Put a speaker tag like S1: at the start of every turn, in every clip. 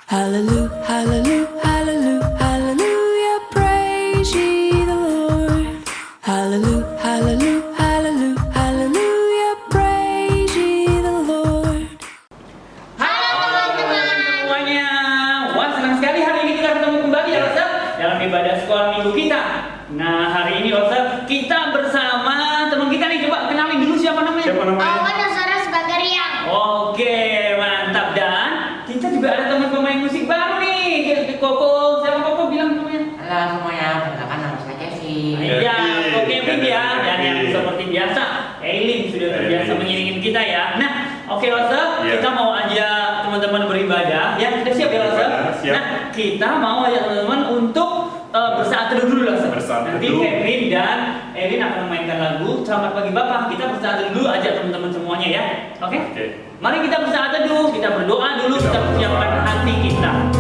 S1: Hallelujah, hallelujah, hallelujah, hallelujah, praise ye the Lord. Hallelujah, hallelujah, hallelujah, hallelujah, praise ye the Lord.
S2: Halo teman-teman semuanya. Wah, senang sekali hari ini kita ketemu kembali ya Ustaz dalam ibadah sekolah minggu kita. Nah, hari ini Ustaz kita bersama teman kita nih, coba kenalin dulu siapa namanya?
S3: Nasaras Bagariang.
S2: Oke, mantap. Dan kita juga ada teman pemain musik baru nih. Koko, siapa Koko bilang namanya?
S4: Halo semuanya, perkenalkan nama saya Kevin.
S2: Iya, Koko Kevin ya. Dan yang seperti biasa, Eileen sudah terbiasa mengiringin kita ya. Nah, oke Ustaz, kita mau ajak teman-teman beribadah. Ya, sudah siap ya Ustaz?
S5: Siap.
S2: Nah, kita mau ajak teman-teman untuk bersaat teduh dulu lah Ustaz.
S5: Bersaat
S2: Nanti
S5: teduh.
S2: Kevin dan Eileen akan memainkan lagu Selamat Pagi Bapak. Kita bersaat teduh dulu, ajak teman-teman semuanya ya. Oke?
S5: Oke.
S2: Mari kita bersaat teduh, kita berdoa dulu, kita persiapkan hati kita.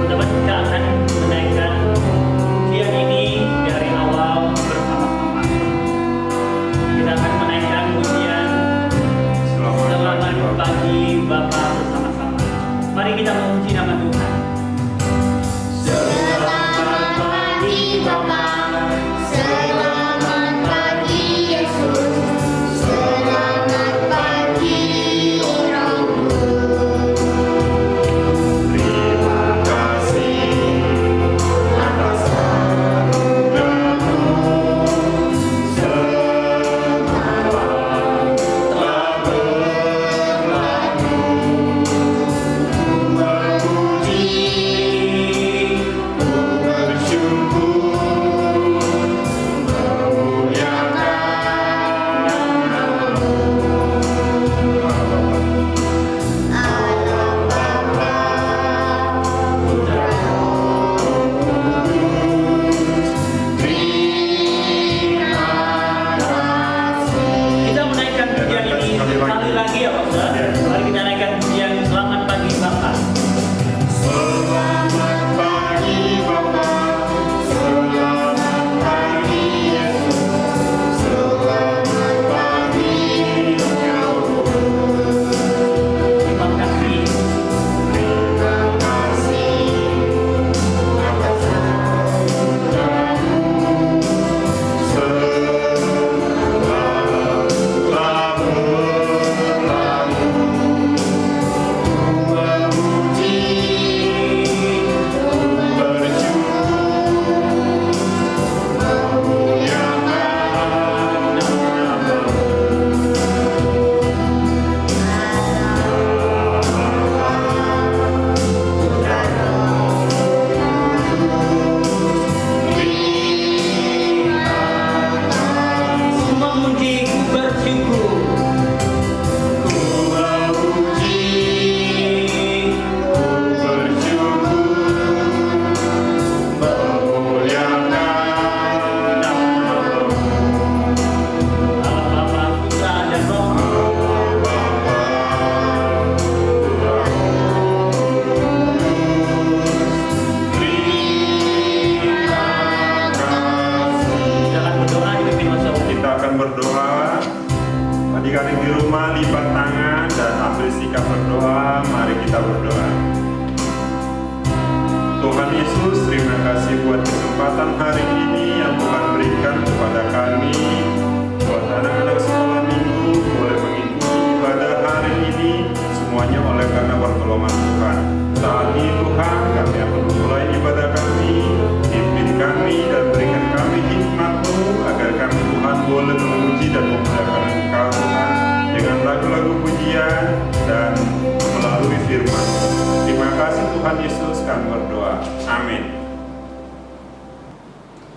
S2: Teman-teman, kita akan menaikkan pujian ini dari awal bersama-sama. Kita akan menaikkan pujian Selamat Pagi Bapak bersama-sama. Mari kita memuji nama Tuhan.
S3: Selamat pagi Bapak, selamat pagi Yesus, selamat pagi Rohmu.
S5: Terima kasih atas anugerah-Mu. Semalam telah berlalu. Memuji, ku bersyukur, memuliakan nama-Mu.
S3: Allah Bapa, Putra Roh Kudus, terima kasih.
S2: Kita menaikkan pujian ini sekali lagi ya Pak Ustaz. Mari kita naikkan pujian Selamat Pagi Bapak.
S5: Selamat pagi Bapak, selamat pagi Yesus, selamat pagi Rohmu.
S2: Terima kasih.
S5: Terima kasih atas anugerah-Mu. Semalam telah berlalu. Memuji, ku bersyukur, memuliakan nama-Mu.
S2: Memuji, ku bersyukur.
S5: Ku memuji, ku bersyukur, memuliakan nama-Mu.
S2: Allah Bapa, Putra dan Roh.
S5: Bapa, Putra, terima kasih.
S2: Kita akan berdoa dipimpin Mas Saul.
S5: Kita akan berdoa. Adik-adik di rumah lipat tangan dan ambil sikap berdoa. Mari kita berdoa. Tuhan Yesus, terima kasih buat kesempatan hari ini yang Tuhan berikan kepada kami, buat anak-anak sekolah minggu boleh mengikuti ibadah hari ini, semuanya oleh karena pertolongan Tuhan. Saat ini Tuhan, kami akan memulai ibadah Tuhan Yesus kami berdoa. Amin.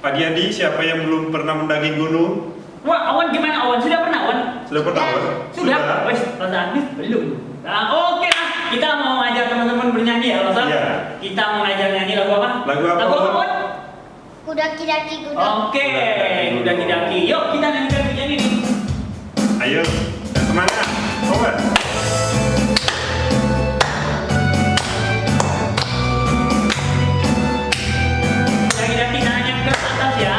S5: Adik-adik, siapa yang belum pernah mendaki gunung?
S2: Wah, Awan gimana Awan? Sudah pernah Awan?
S5: Sudah pernah, Wan?
S2: Sudah? Wes, Rosa Agnes belum. Nah, oke lah. Kita mau ngajak teman-teman bernyanyi ya, Rosa?
S5: Iya.
S2: Kita mau ngajak nyanyi lagu apa?
S5: Lagu apa,
S2: Lagu apa,
S5: Wan?
S2: Wan?
S3: Kudaki-daki kuda.
S2: Oke, udah daki. Yuk, kita nyanyi nih.
S5: Ayo, dan semangat. Wan.
S2: Daki nanya ke atas ya.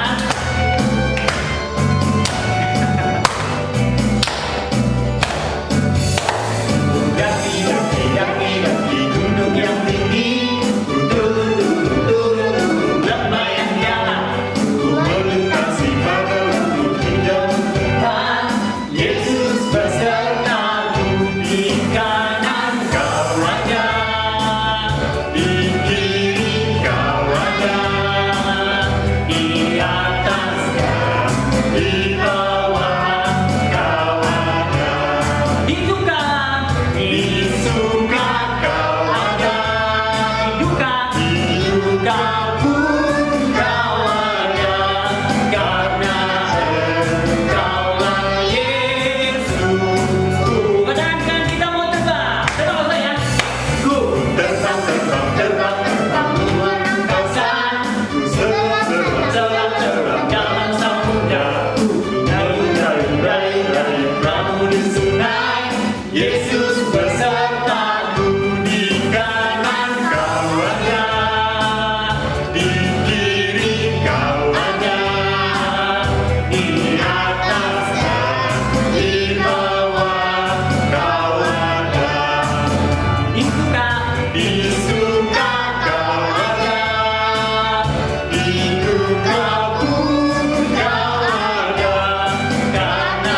S2: Daki gunung yang tinggi. Turun lembah yang jalan.
S5: Ku melintasi padang rumput hijau.
S2: Yesus besertaku di kanan kau ada,
S5: Di kiri kau ada,
S2: di atas dan
S5: di bawah kau ada.
S2: di suka,
S5: Di suka kau
S2: ada, di duka pun kau ada, karena Engkaulah Yesusku. Katakan kita mau terbang, terbang saya. Ku
S5: terbang, terbang, terbang, terbang luar angkasa. Ku selam, selam,
S2: selam selam dalam samudra, dayung dayung dayung dayung perahu di sungai. Yesus besertaku di kanan kau ada,
S5: di kiri kau
S2: ada di atas dan di bawah
S5: kau ada.
S2: di suka
S5: Di suka kau ada,
S2: di duka pun kau ada, karena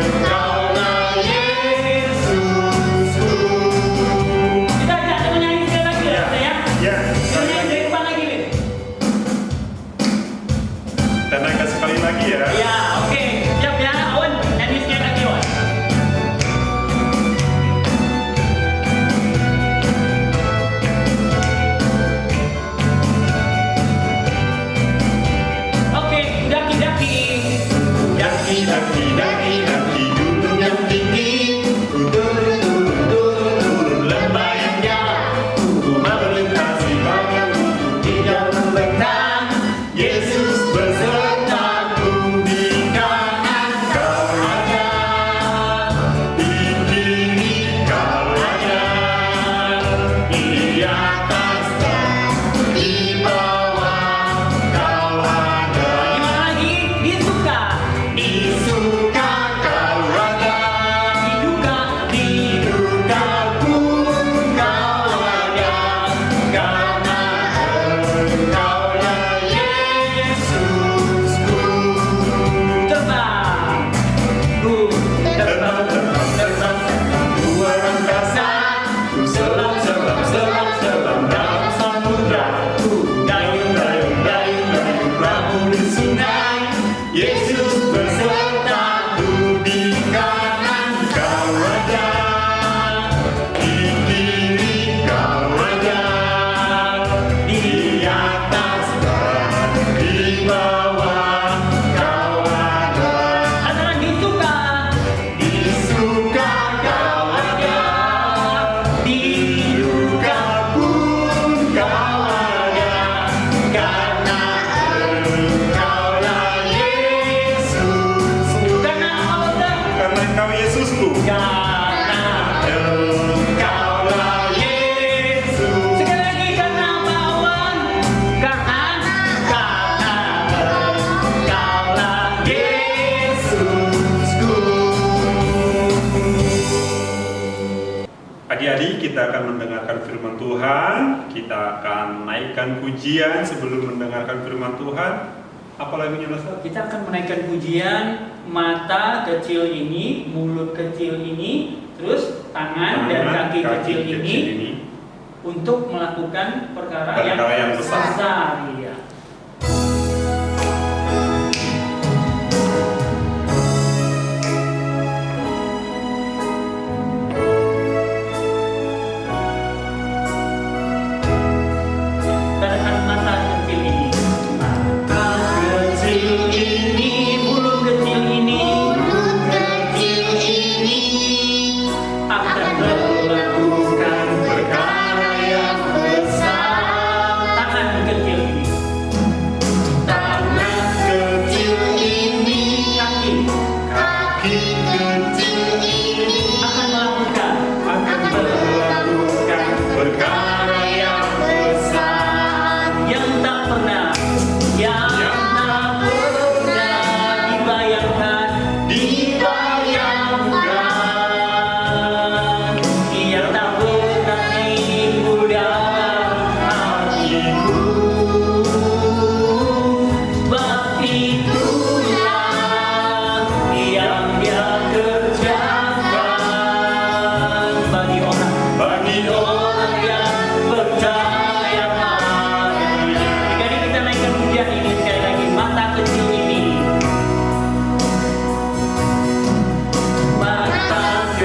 S2: Engkaulah Yesusku. Kita ajak menyanyi sekali lagi ya, saya.
S5: ya,
S2: Kita nyanyi dari depan lagi, Lin.
S5: dan naikkan sekali lagi ya.
S2: Ya, oke. Siap ya, Awan. Nyanyi sekali lagi, Awan. Oke, daki-daki.
S5: Daki, daki, daki, daki gunung yang tinggi.
S2: Turun lembah yang jalan.
S5: Ku melintasi padang rumput hijau membentang.
S2: Yesus besertaku di kanan
S5: Kau
S2: ada,
S5: di kiri kau
S2: ada di atas dan di bawah kau ada. Gimana lagi? Di suka
S5: kau ada.
S2: di duka pun kau ada, karena Engkaulah Yesusku. Terbang, ku terbang, terbang, terbang, luar angkasa. Ku selam, selam, selam, selam dalam samudra. Ku dayung, dayung, dayung, dayung perahu di sungai. Yesus besertaku di kanan kau ada,
S5: Di kiri kau
S2: ada di atas dan di bawah kau ada. Antara di suka kau ada, di duka pun kau ada, karena Engkaulah Yesusku. Karena Allah,
S5: karena kau Yesusku.
S2: karena Engkaulah Yesus. Sekali lagi, karena apa, Awan? Karena Engkaulah Yesusku.
S5: Adik-adik, kita akan mendengarkan firman Tuhan. Kita akan naikkan pujian sebelum mendengarkan firman Tuhan. Apa lagunya, Ustaz?
S2: Kita akan menaikkan pujian mata kecil ini, mulut kecil ini, terus tangan dan kaki kecil ini untuk melakukan perkara yang besar. Iya.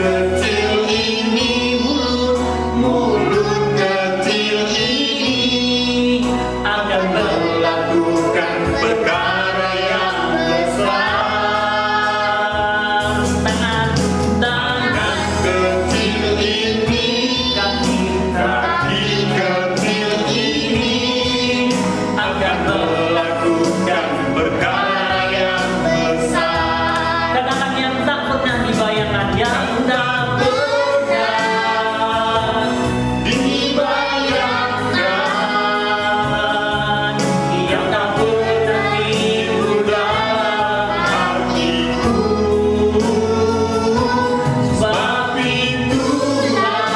S5: kecil ini, mulut kecil ini akan melakukan perkara yang besar. Tangan kecil ini, kaki kecil ini akan melakukan perkara yang besar.
S2: Katakan yang tak pernah dibayangkan, yang tak pernah
S5: dibayangkan,
S2: yang tak pernah timbul dalam
S5: hatiku. Sebab itulah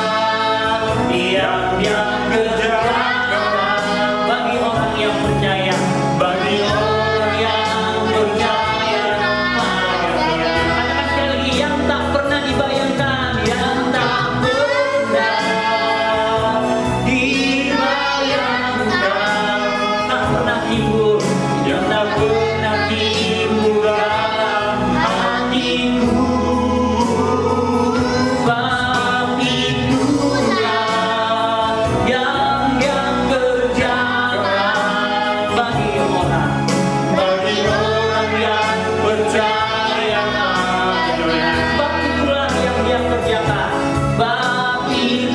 S2: yang dia kerjakan bagi orang yang percaya,
S5: bagi orang
S2: yang percaya padanya. Katakan sekali lagi, yang tak pernah dibayangkan, yang tak pernah dibayangkan, tak pernah timbul, yang tak pernah timbul dalam hatiku. Sebab itulah yang dia kerjakan bagi orang yang percaya padanya. Sebab itulah yang dia kerjakan.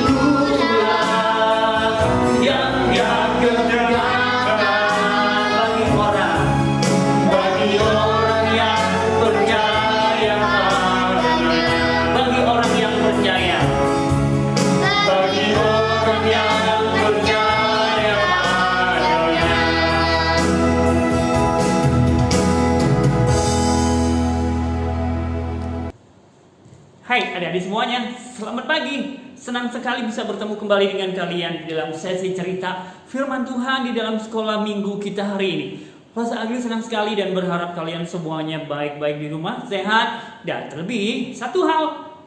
S2: Sebab itulah yang dia kerjakan bagi orang yang percaya padanya. Bagi orang yang percaya. Bagi orang yang percaya padanya. Hai adik-adik semuanya, selamat pagi. Senang sekali bisa bertemu kembali dengan kalian di dalam sesi cerita firman Tuhan di dalam sekolah minggu kita hari ini. Pastor Agri senang sekali dan berharap kalian semuanya baik-baik di rumah, sehat, dan terlebih satu hal.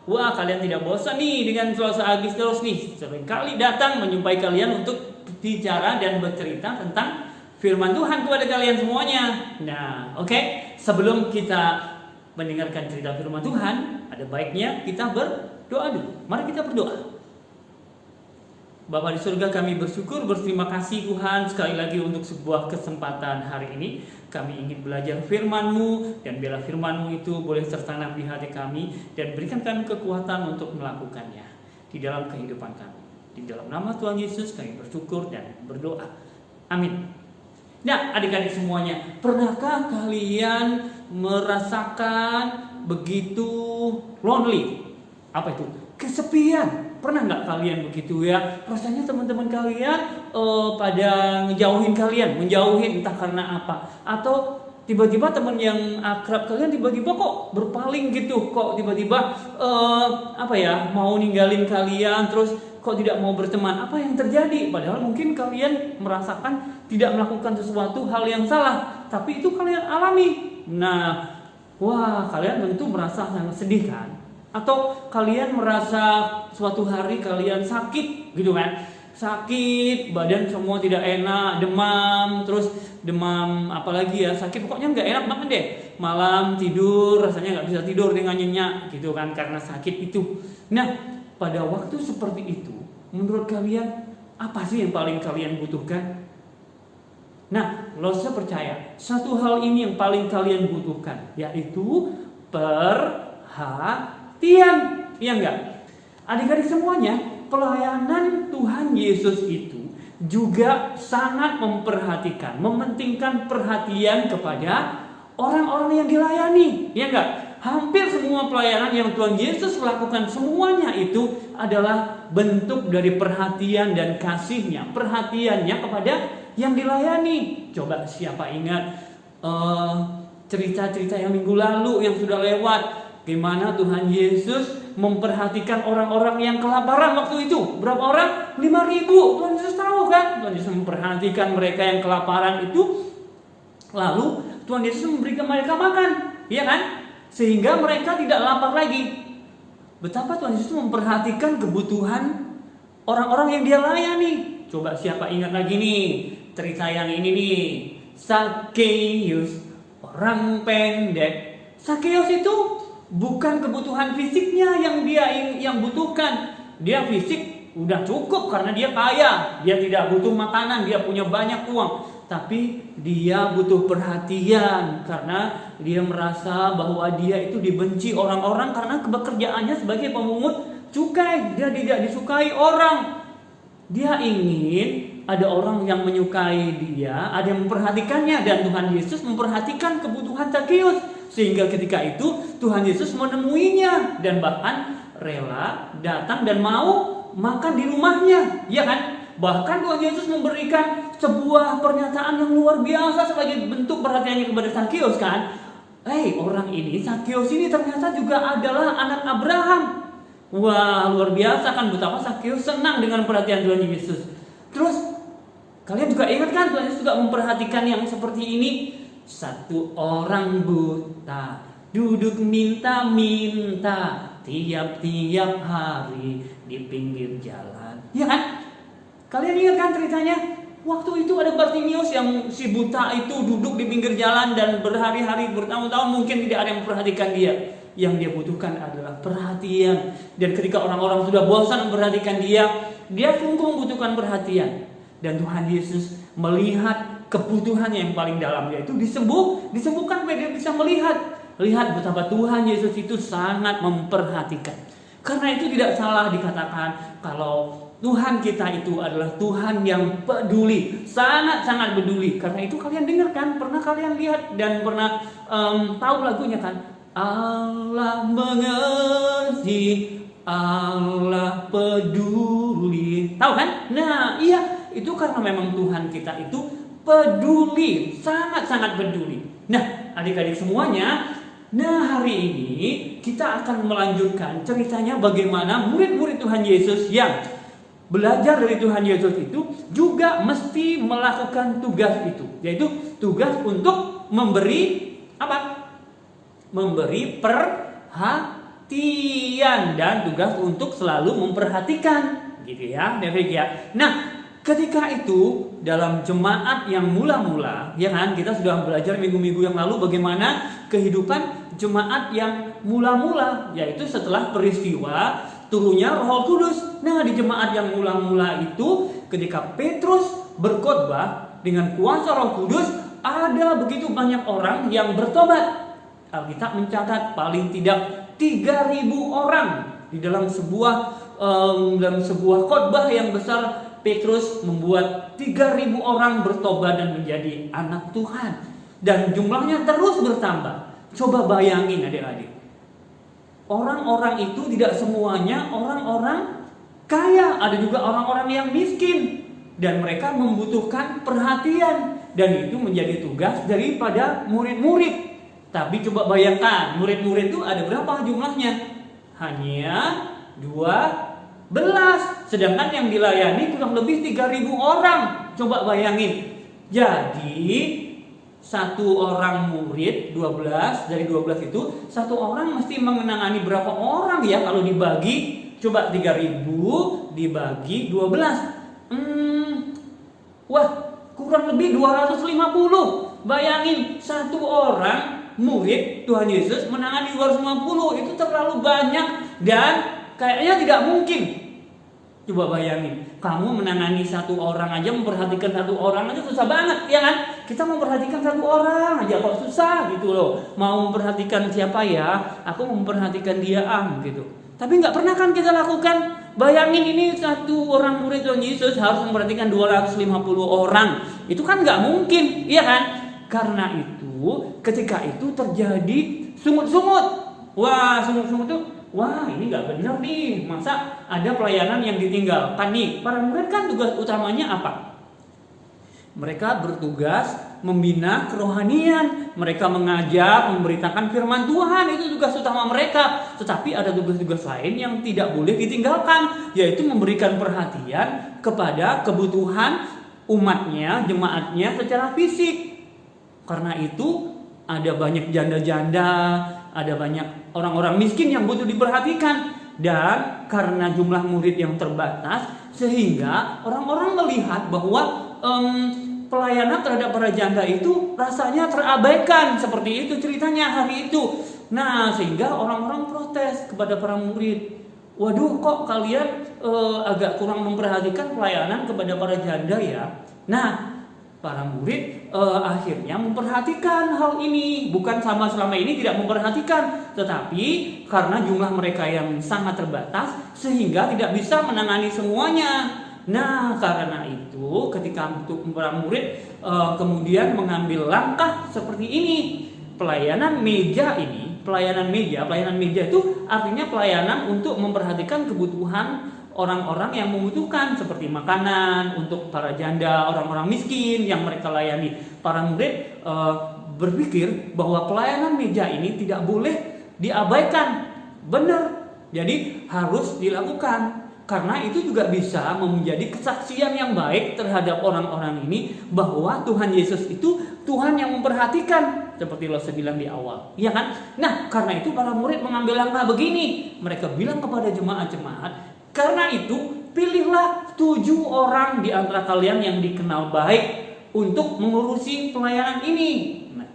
S2: Wah, kalian tidak bosan nih dengan Pastor Agri terus nih. Seringkali datang menyumpai kalian untuk bicara dan bercerita tentang firman Tuhan kepada kalian semuanya. Nah, oke. Sebelum kita mendengarkan cerita firman Tuhan, ada baiknya kita berdoa dulu. Mari kita berdoa. Bapa di surga, kami bersyukur, berterima kasih Tuhan sekali lagi untuk sebuah kesempatan hari ini. Kami ingin belajar firman-Mu, dan biarlah firman-Mu itu boleh tertanam di hati kami dan berikan kami kekuatan untuk melakukannya di dalam kehidupan kami. Di dalam nama Tuhan Yesus kami bersyukur dan berdoa. Amin. Nah, adik-adik semuanya, pernahkah kalian merasakan begitu lonely? Apa itu? Kesepian. Pernah nggak kalian begitu ya? Rasanya teman-teman kalian pada ngejauhin kalian, menjauhin entah karena apa. Atau tiba-tiba teman yang akrab kalian tiba-tiba kok berpaling gitu. Kok tiba-tiba mau ninggalin kalian, terus kok tidak mau berteman. Apa yang terjadi? Padahal mungkin kalian merasakan tidak melakukan sesuatu hal yang salah, tapi itu kalian alami. Nah, wah, kalian tentu merasa sangat sedih kan? Atau kalian merasa suatu hari kalian sakit gitu kan? Sakit, badan semua tidak enak, demam, terus demam apalagi ya, sakit pokoknya nggak enak banget deh. Malam tidur rasanya nggak bisa tidur dengan nyenyak gitu kan, karena sakit itu. Nah, pada waktu seperti itu, menurut kalian apa sih yang paling kalian butuhkan? Nah, lo saya percaya satu hal ini yang paling kalian butuhkan, yaitu perhatian. Iya enggak? Adik-adik semuanya, pelayanan Tuhan Yesus itu juga sangat memperhatikan, mementingkan perhatian kepada orang-orang yang dilayani. Iya enggak? Hampir semua pelayanan yang Tuhan Yesus lakukan, semuanya itu adalah bentuk dari perhatian dan kasihnya, perhatiannya kepada yang dilayani. Coba siapa ingat cerita-cerita yang minggu lalu yang sudah lewat, gimana Tuhan Yesus memperhatikan orang-orang yang kelaparan waktu itu. Berapa orang? 5.000. Tuhan Yesus tahu kan? Tuhan Yesus memperhatikan mereka yang kelaparan itu. Lalu Tuhan Yesus memberikan mereka makan, iya kan? Sehingga mereka tidak lapar lagi. Betapa Tuhan Yesus memperhatikan kebutuhan orang-orang yang dia layani. Coba siapa ingat lagi nih cerita yang ini nih, Sakeus, orang pendek. Sakeus itu bukan kebutuhan fisiknya yang butuhkan. Dia fisik udah cukup karena dia kaya, dia tidak butuh makanan, dia punya banyak uang. Tapi dia butuh perhatian karena dia merasa bahwa dia itu dibenci orang-orang karena pekerjaannya sebagai pemungut cukai. Dia tidak disukai orang. Dia ingin ada orang yang menyukai dia, ada yang memperhatikannya, dan Tuhan Yesus memperhatikan kebutuhan Zakeus. Sehingga ketika itu Tuhan Yesus menemuinya dan bahkan rela datang dan mau makan di rumahnya, ya kan? Bahkan Tuhan Yesus memberikan sebuah pernyataan yang luar biasa sebagai bentuk perhatiannya kepada Zakeus kan. Orang ini, Zakeus ini ternyata juga adalah anak Abraham. Wah, luar biasa kan betapa Zakeus senang dengan perhatian Tuhan Yesus. Terus kalian juga ingat kan Tuhan Yesus juga memperhatikan yang seperti ini. Satu orang buta duduk minta-minta tiap-tiap hari di pinggir jalan, ya kan? Kalian ingat kan ceritanya? Waktu itu ada Bartimius yang si buta itu duduk di pinggir jalan dan berhari-hari, bertahun-tahun mungkin tidak ada yang memperhatikan dia. Yang dia butuhkan adalah perhatian. Dan ketika orang-orang sudah bosan memperhatikan dia sungguh membutuhkan perhatian. Dan Tuhan Yesus melihat kebutuhannya yang paling dalam, yaitu disembuhkan supaya dia bisa melihat. Lihat betapa Tuhan Yesus itu sangat memperhatikan. Karena itu tidak salah dikatakan kalau Tuhan kita itu adalah Tuhan yang peduli, sangat-sangat peduli. Karena itu kalian dengar kan, pernah kalian lihat dan pernah tahu lagunya kan? Allah mengerti, Allah peduli. Tahu kan? Nah, iya, itu karena memang Tuhan kita itu peduli, sangat-sangat peduli. Nah, adik-adik semuanya, hari ini kita akan melanjutkan ceritanya bagaimana murid-murid Tuhan Yesus yang belajar dari Tuhan Yesus itu juga mesti melakukan tugas itu, yaitu tugas untuk memberi apa? Memberi perhatian dan tugas untuk selalu memperhatikan, gitu ya, David ya. Nah, ketika itu dalam jemaat yang mula-mula, ya kan, kita sudah belajar minggu-minggu yang lalu bagaimana kehidupan jemaat yang mula-mula, yaitu setelah peristiwa turunnya Roh Kudus. Nah, di jemaat yang mula-mula itu ketika Petrus berkhotbah dengan kuasa Roh Kudus, ada begitu banyak orang yang bertobat. Alkitab mencatat paling tidak 3.000 orang di dalam sebuah khotbah yang besar. Petrus membuat 3.000 orang bertobat dan menjadi anak Tuhan, dan jumlahnya terus bertambah. Coba bayangin adik-adik, orang-orang itu tidak semuanya orang-orang kaya, ada juga orang-orang yang miskin, dan mereka membutuhkan perhatian, dan itu menjadi tugas daripada murid-murid. Tapi coba bayangkan, murid-murid itu ada berapa jumlahnya? Hanya 12, sedangkan yang dilayani kurang lebih 3.000 orang. Coba bayangin. Jadi satu orang murid 12, dari 12 itu satu orang mesti mengenangani berapa orang ya kalau dibagi? Coba 3.000 dibagi 12. Wah, kurang lebih 250. Bayangin, satu orang murid Tuhan Yesus menangani 250, itu terlalu banyak dan kayaknya tidak mungkin. Coba bayangin, kamu menangani satu orang aja, memperhatikan satu orang aja susah banget, ya kan? Kita memperhatikan satu orang aja kok susah gitu loh. Mau memperhatikan siapa ya? Aku memperhatikan dia gitu. Tapi nggak pernah kan kita lakukan. Bayangin ini satu orang murid Tuhan Yesus harus memperhatikan 250 orang. Itu kan nggak mungkin, iya kan? Karena itu ketika itu terjadi sungut-sungut. Wah, sungut-sungut tuh. Wah, ini nggak benar nih. Masa ada pelayanan yang ditinggalkan nih? Para murid kan tugas utamanya apa? Mereka bertugas membina kerohanian. Mereka mengajar, memberitakan firman Tuhan. Itu tugas utama mereka. Tetapi ada tugas-tugas lain yang tidak boleh ditinggalkan, yaitu memberikan perhatian kepada kebutuhan umatnya, jemaatnya secara fisik. Karena itu ada banyak janda-janda, ada banyak orang-orang miskin yang butuh diperhatikan. Dan karena jumlah murid yang terbatas, sehingga orang-orang melihat bahwa pelayanan terhadap para janda itu rasanya terabaikan. Seperti itu ceritanya hari itu. Nah, sehingga orang-orang protes kepada para murid. Waduh, kok kalian agak kurang memperhatikan pelayanan kepada para janda ya? Nah, para murid akhirnya memperhatikan hal ini. Bukan sama selama ini tidak memperhatikan, tetapi karena jumlah mereka yang sangat terbatas sehingga tidak bisa menangani semuanya. Nah, karena itu ketika untuk para murid kemudian mengambil langkah seperti ini, pelayanan meja itu artinya pelayanan untuk memperhatikan kebutuhan orang-orang yang membutuhkan seperti makanan untuk para janda, orang-orang miskin yang mereka layani. Para murid berpikir bahwa pelayanan meja ini tidak boleh diabaikan. Benar. Jadi harus dilakukan. Karena itu juga bisa menjadi kesaksian yang baik terhadap orang-orang ini bahwa Tuhan Yesus itu Tuhan yang memperhatikan, seperti Lose bilang di awal, iya kan? Nah, karena itu para murid mengambil langkah begini. Mereka bilang kepada jemaat-jemaat, karena itu pilihlah 7 orang di antara kalian yang dikenal baik untuk mengurusi pelayanan ini. Nah,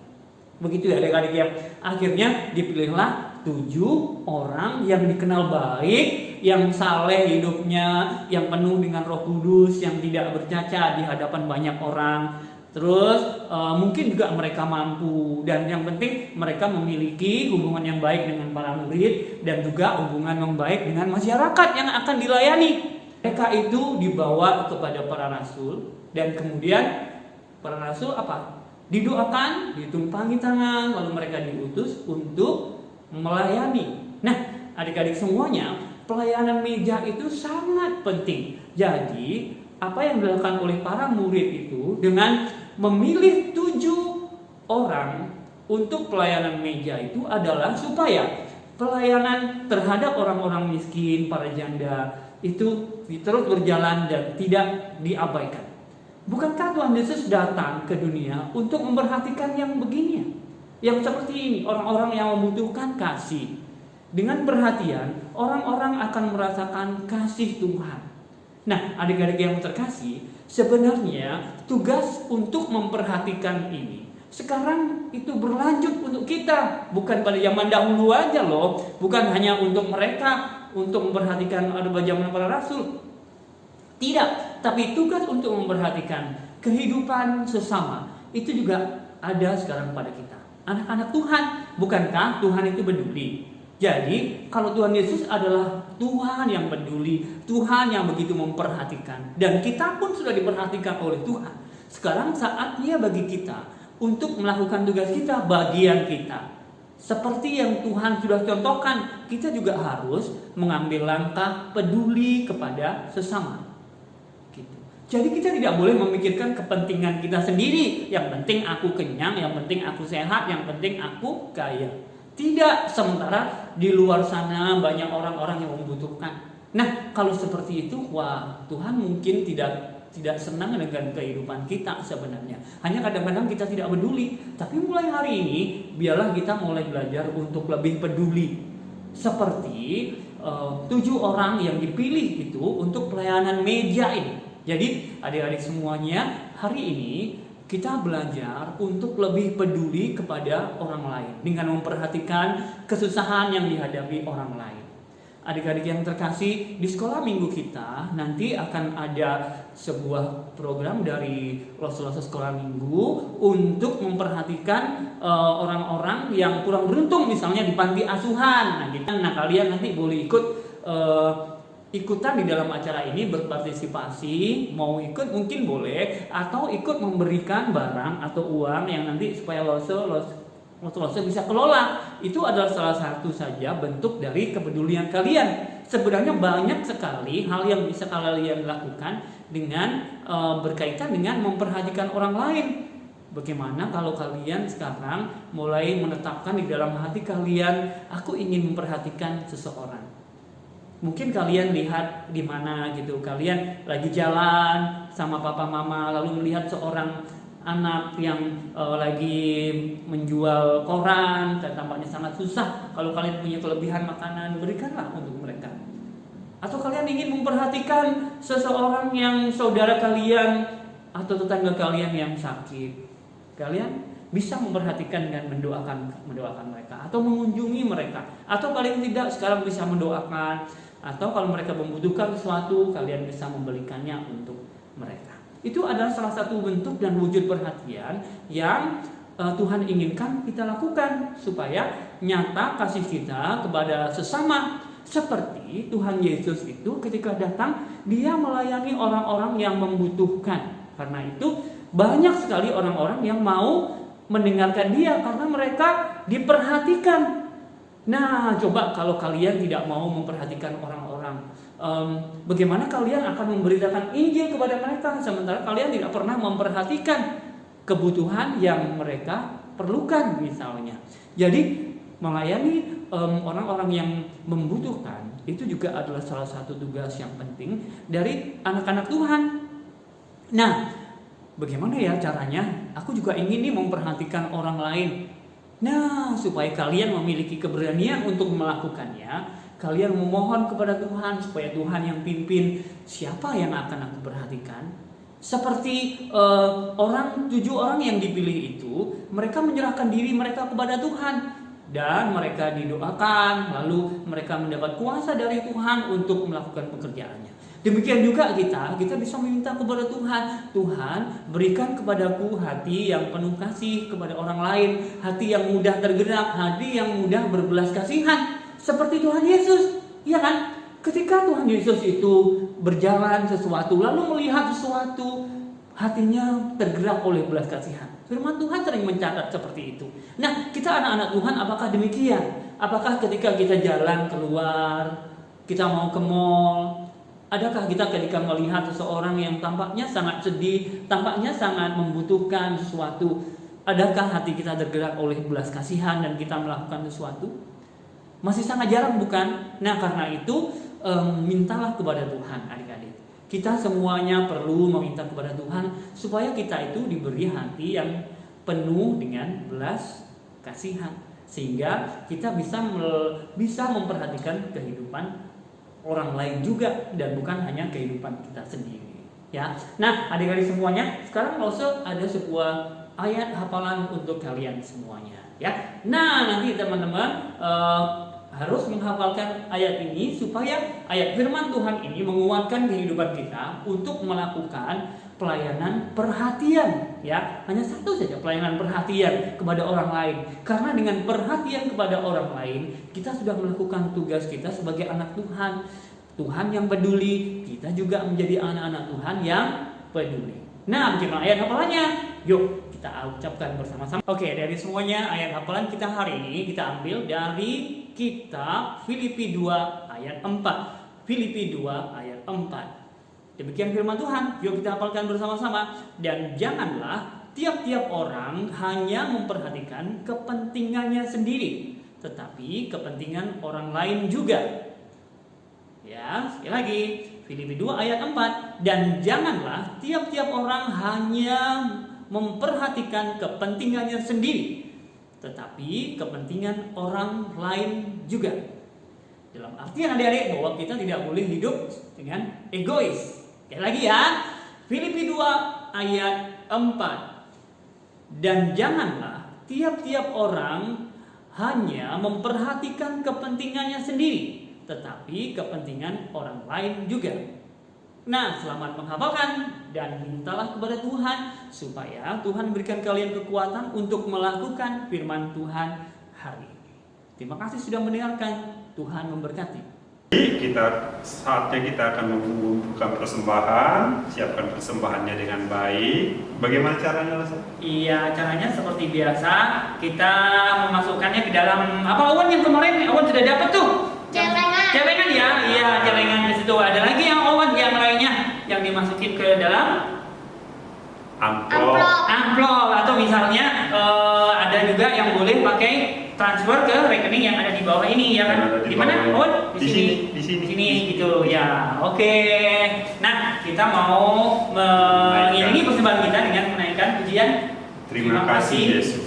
S2: begitu ya adik-adik ya. Akhirnya dipilihlah 7 orang yang dikenal baik, yang saleh hidupnya, yang penuh dengan Roh Kudus, yang tidak bercacat di hadapan banyak orang. Terus mungkin juga mereka mampu, dan yang penting mereka memiliki hubungan yang baik dengan para murid dan juga hubungan yang baik dengan masyarakat yang akan dilayani. Mereka itu dibawa kepada para rasul, dan kemudian para rasul apa? Didoakan, ditumpangi tangan, lalu mereka diutus untuk melayani. Nah, adik-adik semuanya, pelayanan meja itu sangat penting. Jadi, apa yang dilakukan oleh para murid itu dengan memilih 7 orang untuk pelayanan meja itu adalah supaya pelayanan terhadap orang-orang miskin, para janda itu terus berjalan dan tidak diabaikan. Bukankah Tuhan Yesus datang ke dunia untuk memperhatikan yang begini? Yang seperti ini, orang-orang yang membutuhkan kasih. Dengan perhatian, orang-orang akan merasakan kasih Tuhan. Nah, adik-adik yang terkasih, sebenarnya tugas untuk memperhatikan ini sekarang itu berlanjut untuk kita. Bukan pada zaman dahulu aja loh. Bukan hanya untuk mereka, untuk memperhatikan ada zaman para rasul. Tidak, tapi tugas untuk memperhatikan kehidupan sesama itu juga ada sekarang pada kita. Anak-anak Tuhan, bukankah Tuhan itu peduli? Jadi, kalau Tuhan Yesus adalah Tuhan yang peduli, Tuhan yang begitu memperhatikan, dan kita pun sudah diperhatikan oleh Tuhan. Sekarang saatnya bagi kita untuk melakukan tugas kita, bagian kita. Seperti yang Tuhan sudah contohkan, kita juga harus mengambil langkah peduli kepada sesama. Jadi kita tidak boleh memikirkan kepentingan kita sendiri. Yang penting aku kenyang, yang penting aku sehat, yang penting aku kaya. Tidak, sementara di luar sana banyak orang-orang yang membutuhkan. Nah, kalau seperti itu, wah, Tuhan mungkin tidak senang dengan kehidupan kita sebenarnya. Hanya kadang-kadang kita tidak peduli. Tapi mulai hari ini, biarlah kita mulai belajar untuk lebih peduli. Seperti 7 orang yang dipilih itu untuk pelayanan meja ini. Jadi adik-adik semuanya, hari ini kita belajar untuk lebih peduli kepada orang lain dengan memperhatikan kesusahan yang dihadapi orang lain. Adik-adik yang terkasih, di sekolah minggu kita nanti akan ada sebuah program dari Lose Sekolah Minggu untuk memperhatikan orang-orang yang kurang beruntung, misalnya di panti asuhan. Nah, kalian nanti boleh ikutan di dalam acara ini, berpartisipasi. Mau ikut mungkin boleh, atau ikut memberikan barang atau uang yang nanti supaya Lose bisa kelola. Itu adalah salah satu saja bentuk dari kepedulian kalian. Sebenarnya banyak sekali hal yang bisa kalian lakukan dengan berkaitan dengan memperhatikan orang lain. Bagaimana kalau kalian sekarang mulai menetapkan di dalam hati kalian, aku ingin memperhatikan seseorang. Mungkin kalian lihat di mana gitu, kalian lagi jalan sama papa mama, lalu melihat seorang anak yang lagi menjual koran dan tampaknya sangat susah. Kalau kalian punya kelebihan makanan, berikanlah untuk mereka. Atau kalian ingin memperhatikan seseorang yang saudara kalian atau tetangga kalian yang sakit, kalian bisa memperhatikan dan mendoakan mereka atau mengunjungi mereka, atau paling tidak sekarang bisa mendoakan, atau kalau mereka membutuhkan sesuatu kalian bisa membelikannya untuk mereka. Itu adalah salah satu bentuk dan wujud perhatian yang Tuhan inginkan kita lakukan supaya nyata kasih kita kepada sesama. Seperti Tuhan Yesus itu ketika datang, dia melayani orang-orang yang membutuhkan. Karena itu banyak sekali orang-orang yang mau mendengarkan dia karena mereka diperhatikan. Nah, coba kalau kalian tidak mau memperhatikan orang-orang, bagaimana kalian akan memberitakan Injil kepada mereka sementara kalian tidak pernah memperhatikan kebutuhan yang mereka perlukan misalnya. Jadi melayani orang-orang yang membutuhkan itu juga adalah salah satu tugas yang penting dari anak-anak Tuhan. Nah, bagaimana ya caranya? Aku juga ingin nih memperhatikan orang lain. Nah, supaya kalian memiliki keberanian untuk melakukannya, kalian memohon kepada Tuhan supaya Tuhan yang pimpin siapa yang akan aku perhatikan. Seperti 7 orang yang dipilih itu, mereka menyerahkan diri mereka kepada Tuhan dan mereka didoakan, lalu mereka mendapat kuasa dari Tuhan untuk melakukan pekerjaannya. Demikian juga kita bisa meminta kepada Tuhan, Tuhan berikan kepadaku hati yang penuh kasih kepada orang lain, hati yang mudah tergerak, hati yang mudah berbelas kasihan, seperti Tuhan Yesus, ya kan? Ketika Tuhan Yesus itu berjalan sesuatu, lalu melihat sesuatu, hatinya tergerak oleh belas kasihan. Firman Tuhan sering mencatat seperti itu. Nah, kita anak-anak Tuhan apakah demikian? Apakah ketika kita jalan keluar, kita mau ke mall, adakah kita ketika melihat seseorang yang tampaknya sangat sedih, tampaknya sangat membutuhkan sesuatu, adakah hati kita tergerak oleh belas kasihan dan kita melakukan sesuatu? Masih sangat jarang, bukan? Nah, karena itu mintalah kepada Tuhan, adik-adik. Kita semuanya perlu meminta kepada Tuhan supaya kita itu diberi hati yang penuh dengan belas kasihan, sehingga kita bisa memperhatikan kehidupan orang lain juga dan bukan hanya kehidupan kita sendiri. Ya, nah adik-adik semuanya, sekarang also ada sebuah ayat hafalan untuk kalian semuanya. Ya, nah nanti teman-teman harus menghafalkan ayat ini supaya ayat firman Tuhan ini menguatkan kehidupan kita untuk melakukan pelayanan perhatian, ya. Hanya satu saja, pelayanan perhatian kepada orang lain. Karena dengan perhatian kepada orang lain, kita sudah melakukan tugas kita sebagai anak Tuhan. Tuhan yang peduli, kita juga menjadi anak-anak Tuhan yang peduli. Nah, bagaimana ayat hafalannya? Yuk kita ucapkan bersama-sama. Oke, dari semuanya ayat hafalan kita hari ini kita ambil dari kitab Filipi 2 ayat 4. Filipi 2 ayat 4. Demikian firman Tuhan. Yuk kita hafalkan bersama-sama. Dan janganlah tiap-tiap orang hanya memperhatikan kepentingannya sendiri, tetapi kepentingan orang lain juga. Ya, sekali lagi Filipi 2 ayat 4. Dan janganlah tiap-tiap orang hanya memperhatikan kepentingannya sendiri, tetapi kepentingan orang lain juga. Dalam artian adik-adik bahwa kita tidak boleh hidup dengan egois. Sekali lagi ya, Filipi 2 ayat 4. Dan janganlah tiap-tiap orang hanya memperhatikan kepentingannya sendiri, tetapi kepentingan orang lain juga. Nah, selamat menghafalkan dan mintalah kepada Tuhan supaya Tuhan berikan kalian kekuatan untuk melakukan firman Tuhan hari ini. Terima kasih sudah mendengarkan. Tuhan memberkati. Saatnya kita akan membuka persembahan. Siapkan persembahannya dengan baik. Bagaimana caranya, Lasa? Iya, caranya seperti biasa. Kita memasukkannya ke dalam Awan yang kemarin Awan sudah dapat tuh. Celengan ya, iya celengan di situ. Ada lagi yang Awan yang lainnya yang dimasukin ke dalam amplop atau misalnya ada juga yang boleh pakai transfer ke rekening yang ada di bawah ini, ya kan? Di mana? Awan? Di sini gitu ya. Oke. Nah, kita mau mengiringi persembahan kita dengan menaikkan pujian Terima kasih Yesus.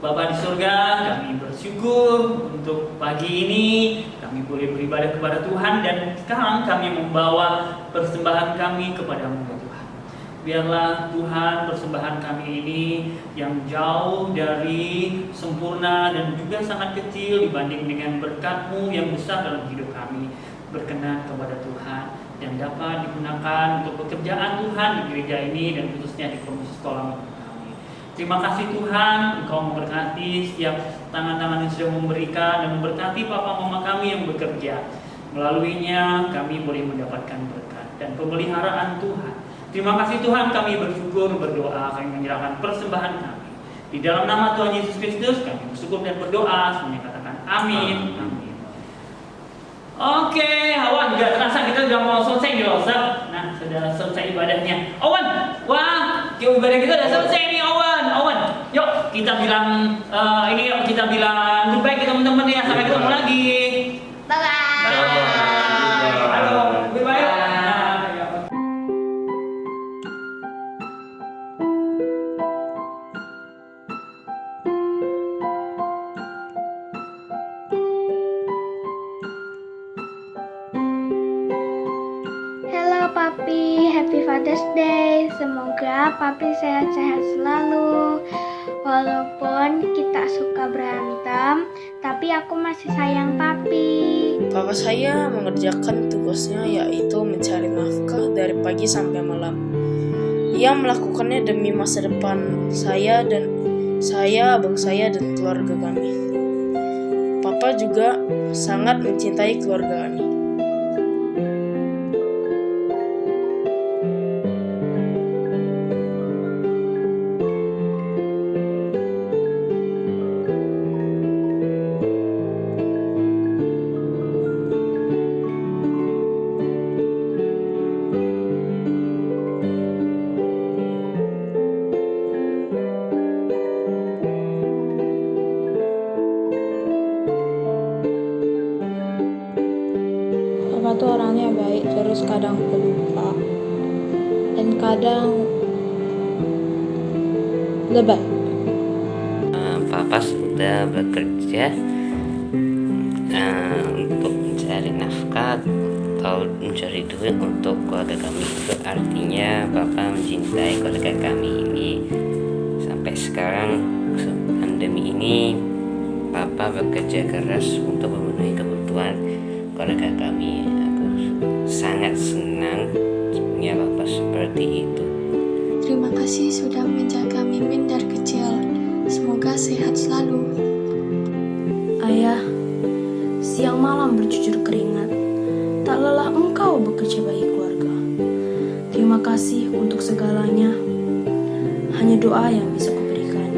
S2: Bapa di surga, kami bersyukur untuk pagi ini kami boleh beribadah kepada Tuhan, dan sekarang kami membawa persembahan kami kepadamu ya Tuhan. Biarlah Tuhan persembahan kami ini yang jauh dari sempurna dan juga sangat kecil dibanding dengan berkat-Mu yang besar dalam hidup kami, berkenan kepada Tuhan yang dapat digunakan untuk pekerjaan Tuhan di gereja ini dan khususnya di komisi sekolah minggu kami. Terima kasih Tuhan, Engkau memberkati setiap tangan-tangan yang sudah memberikan dan memberkati papa mama kami yang bekerja. Melaluinya kami boleh mendapatkan berkat dan pemeliharaan Tuhan. Terima kasih Tuhan, kami bersyukur, berdoa, kami menyerahkan persembahan kami. Di dalam nama Tuhan Yesus Kristus kami bersyukur dan berdoa, semuanya katakan amin. Amin. Oke, Awan, gak terasa kita udah mau selesai nih Ustaz. Nah, sudah selesai ibadahnya. Awan, wah, ibadah kita udah selesai nih Awan. Yuk kita bilang kita bilang goodbye ke teman-teman ya, sampai ketemu lagi.
S3: Bye-bye.
S2: Halo, goodbye.
S3: Halo Papi, Happy Father's Day. Semoga Papi sehat-sehat selalu. Walaupun kita suka berantem, tapi aku masih sayang Papi.
S6: Papa saya mengerjakan tugasnya, yaitu mencari nafkah dari pagi sampai malam. Ia melakukannya demi masa depan saya, abang saya, dan keluarga kami. Papa juga sangat mencintai keluarga kami.
S7: Papa tuh orangnya baik, terus kadang pelupa dan kadang lebay.
S4: Papa sudah bekerja untuk mencari nafkah atau mencari duit untuk keluarga kami. Itu artinya Papa mencintai keluarga kami ini. Sampai sekarang pandemi ini Papa bekerja keras untuk memenuhi kebutuhan keluarga kami. Aku sangat senang punya Papa seperti itu.
S8: Terima kasih sudah menjaga Mimin dari kecil. Semoga sehat selalu.
S7: Ayah, siang malam bercucur keringat, tak lelah engkau bekerja bagi keluarga. Terima kasih untuk segalanya. Hanya doa yang bisa kuberikan.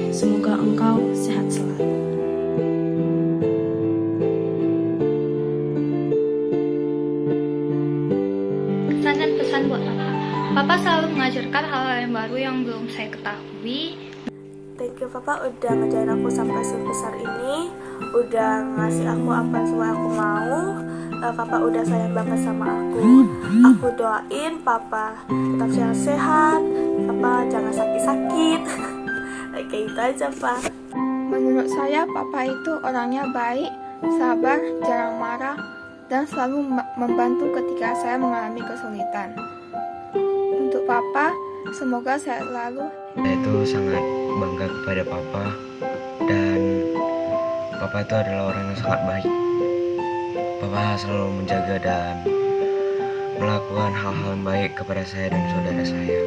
S7: Semoga engkau sehat selalu.
S9: Pesan dan pesan buat Papa. Papa selalu mengajarkan hal-hal yang baru yang belum saya ketahui.
S8: Thank you Papa udah ngajarin aku sampai sebesar ini, udah ngasih aku apa yang semua aku mau. Papa udah sayang banget sama aku. Aku doain Papa tetap sehat-sehat, Papa jangan sakit-sakit. Kayak itu aja Pak.
S10: Menurut saya Papa itu orangnya baik, sabar, jarang marah, dan selalu membantu ketika saya mengalami kesulitan. Untuk Papa, semoga sehat selalu.
S11: Saya itu sangat bangga kepada Papa, dan Papa itu adalah orang yang sangat baik. Papa selalu menjaga dan melakukan hal-hal yang baik kepada saya dan saudara saya.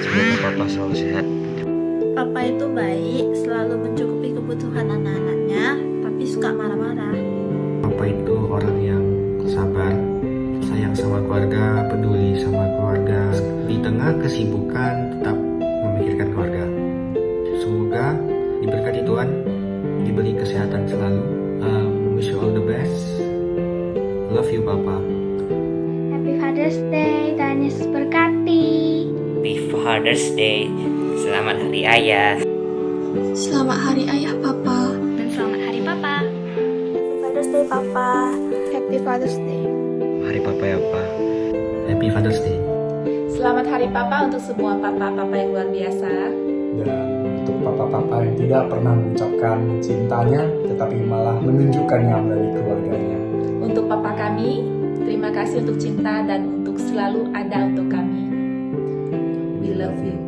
S11: Semoga Papa selalu sehat.
S8: Papa itu baik, selalu mencukupi kebutuhan anak-anaknya, tapi suka marah-marah.
S12: Papa itu orang yang sabar, sayang sama keluarga, peduli sama keluarga. Di tengah kesibukan tetap memikirkan keluarga. Semoga diberkati Tuhan, diberi kesehatan selalu. Wish you all the best. Love you Papa.
S3: Happy Father's Day, Tuhan Yesus berkati.
S4: Happy Father's Day. Selamat Hari Ayah.
S8: Selamat Hari Ayah Papa.
S9: Dan selamat Hari Papa.
S8: Happy Father's Day Papa.
S10: Happy Father's Day.
S11: Hari Papa ya Pak.
S12: Happy Father's Day.
S13: Selamat Hari Papa untuk semua papa-papa yang luar biasa.
S12: Dan untuk papa-papa yang
S13: yang tidak pernah mengucapkan cintanya, tetapi malah menunjukkannya melalui keluarganya.
S14: Untuk Papa kami, terima kasih untuk cinta dan untuk selalu ada untuk kami. We love you.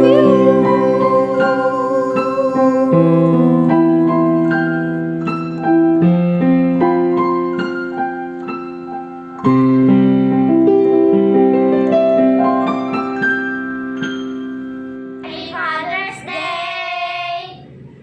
S1: you.